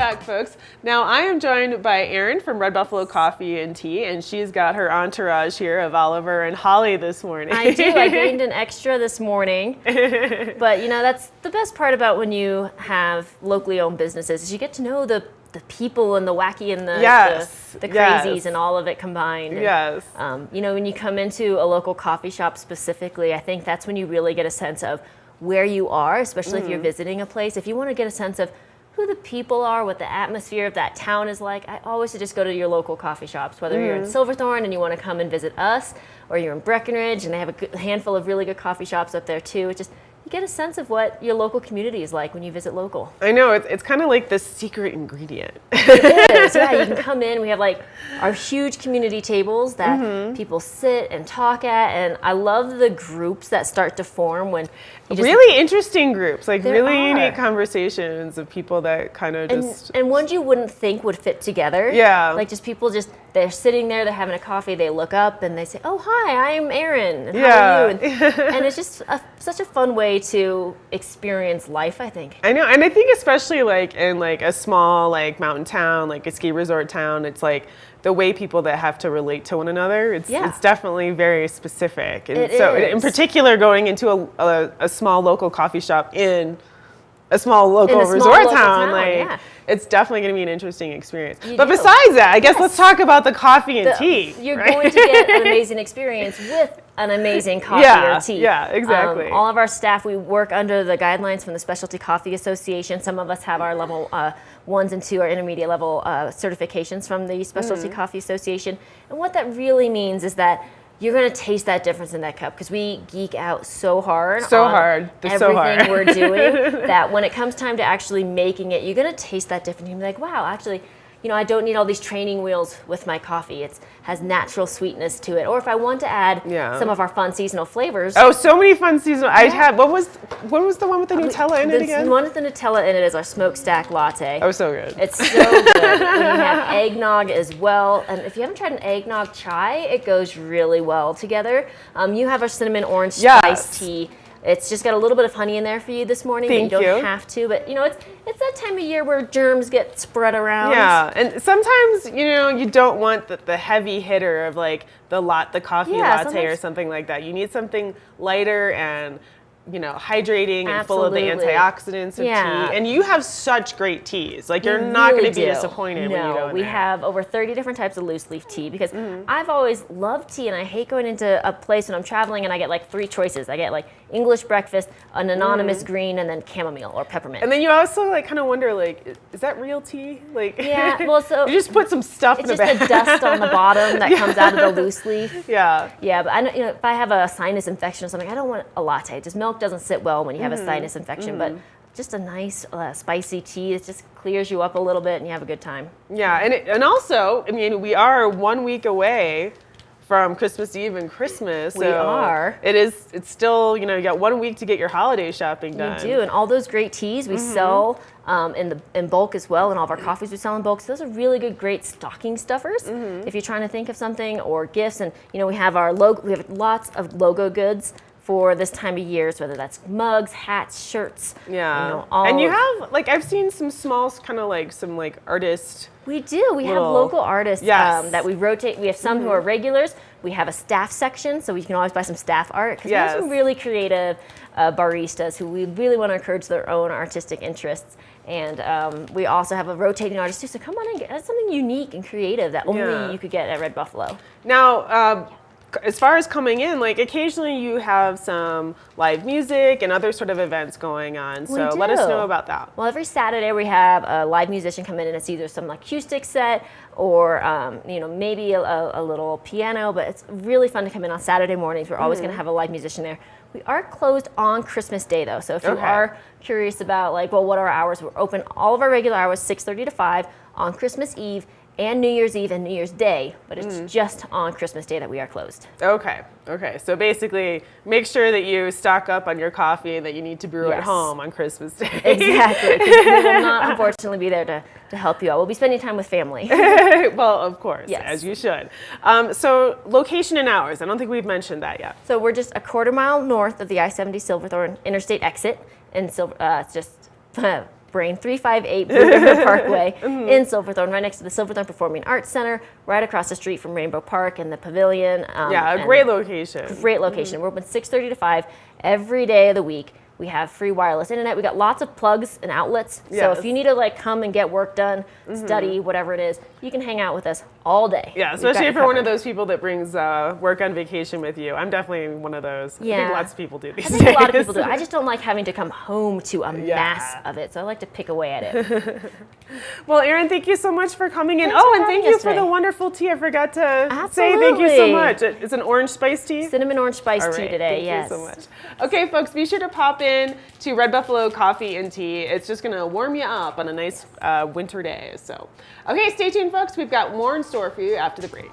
back, folks. Now I am joined by Erin from Red Buffalo Coffee and Tea, and she's got her entourage here of Oliver and Holly this morning. I do. I gained an extra this morning. But you know, that's the best part about when you have locally owned businesses is you get to know the people and the wacky and the crazies and all of it combined. Yes. And, you know, when you come into a local coffee shop specifically, I think that's when you really get a sense of where you are, especially if you're visiting a place. If you want to get a sense of who the people are, what the atmosphere of that town is like, I always suggest go to your local coffee shops, whether you're in Silverthorne and you want to come and visit us, or you're in Breckenridge and they have a handful of really good coffee shops up there too. It just, you get a sense of what your local community is like when you visit local. I know, it's kind of like the secret ingredient. It is, yeah. You can come in, we have like our huge community tables that people sit and talk at, and I love the groups that start to form when you just, really interesting groups, like There really are. unique conversations of people that kind of just... And ones you wouldn't think would fit together. Yeah. Like just people they're sitting there, they're having a coffee, they look up and they say, oh, hi, I'm Erin, and how are you? And it's just such a fun way to experience life, I think. I know, and I think especially like in like a small like mountain town, like a ski resort town, it's like the way people that have to relate to one another, it's definitely very specific. And in particular, going into a small local coffee shop in a small local resort town, it's definitely going to be an interesting experience. But besides that, I guess let's talk about the coffee and tea. You're going to get an amazing experience with an amazing coffee or tea. Yeah, exactly. All of our staff, we work under the guidelines from the Specialty Coffee Association. Some of us have our level 1s and 2, our intermediate level certifications from the Specialty Coffee Association. And what that really means is that you're going to taste that difference in that cup, because we geek out so hard on everything we're doing that when it comes time to actually making it, you're going to taste that difference. You're going to be like, wow, actually, you know, I don't need all these training wheels with my coffee. It has natural sweetness to it. Or if I want to add some of our fun seasonal flavors. Oh, so many fun seasonal. I had, what was the one with the Nutella in it again? The one with the Nutella in it is our smokestack latte. Oh, so good. It's so good. And we have eggnog as well. And if you haven't tried an eggnog chai, it goes really well together. You have our cinnamon orange spice tea. It's just got a little bit of honey in there for you this morning. Thank you don't have to, but you know, it's that time of year where germs get spread around. Yeah, and sometimes, you know, you don't want the heavy hitter of like the coffee latte or something like that. You need something lighter and, you know, hydrating and full of the antioxidants of tea. And you have such great teas. Like, you're not going to be disappointed when you go in we there. have over 30 different types of loose leaf tea, because I've always loved tea, and I hate going into a place when I'm traveling and I get like 3 choices. I get like English breakfast, an anonymous green, and then chamomile or peppermint. And then you also like kind of wonder, like, is that real tea? Like, well, so you just put some stuff in the bag. It's just the dust on the bottom that comes out of the loose leaf. Yeah, but I know, you know, if I have a sinus infection or something, I don't want a latte. Just milk doesn't sit well when you have a sinus infection, but just a nice spicy tea, it just clears you up a little bit and you have a good time. Yeah, and also, I mean, we are 1 week away from Christmas Eve and Christmas. So we are. It's still, you know, you got 1 week to get your holiday shopping done. We do, and all those great teas we sell in bulk as well, and all of our coffees we sell in bulk. So those are really good, great stocking stuffers if you're trying to think of something, or gifts. And you know, we have lots of logo goods for this time of year, so whether that's mugs, hats, shirts. Yeah. You know, and you have, like, I've seen some small, kind of like some like artist. We do. We have local artists that we rotate. We have some who are regulars. We have a staff section, so you can always buy some staff art, because we have some really creative baristas who we really want to encourage their own artistic interests. And we also have a rotating artist too, so come on in, get something unique and creative that only you could get at Red Buffalo. Now, as far as coming in, like, occasionally you have some live music and other sort of events going on. So let us know about that. Well, every Saturday we have a live musician come in, and it's either some acoustic set or you know, maybe a little piano. But it's really fun to come in on Saturday mornings. We're always going to have a live musician there. We are closed on Christmas Day though, so if you are curious about, like, well, what are our hours? We're open all of our regular hours 6:30 to 5 on Christmas Eve and New Year's Eve and New Year's Day, but it's just on Christmas Day that we are closed. Okay. So basically, make sure that you stock up on your coffee that you need to brew at home on Christmas Day. Exactly. 'Cause we will not, unfortunately, be there to help you out. We'll be spending time with family. Well, of course, as you should. So location and hours, I don't think we've mentioned that yet. So we're just a quarter mile north of the I-70 Silverthorne Interstate exit, and it's just brain, 358 Blue River Parkway in Silverthorne, right next to the Silverthorne Performing Arts Center, right across the street from Rainbow Park and the Pavilion. Yeah, a great location. Great location. We're open 6:30 to 5 every day of the week. We have free wireless internet. We got lots of plugs and outlets. Yes. So if you need to like come and get work done, study, whatever it is, you can hang out with us all day. Yeah, especially if you're one of those people that brings work on vacation with you. I'm definitely one of those. Yeah. I think lots of people do these I think days. a lot of people do. I just don't like having to come home to a mass of it. So I like to pick away at it. Well, Erin, thank you so much for coming in. Thanks for And having thank you us for today. the wonderful tea. I forgot to say thank you so much. It's an orange spice tea. Cinnamon orange spice All tea right, today, thank yes. you so much. Okay, folks, be sure to pop in to Red Buffalo Coffee and Tea. It's just going to warm you up on a nice winter day. So, okay, stay tuned, folks. We've got more in store for you after the break.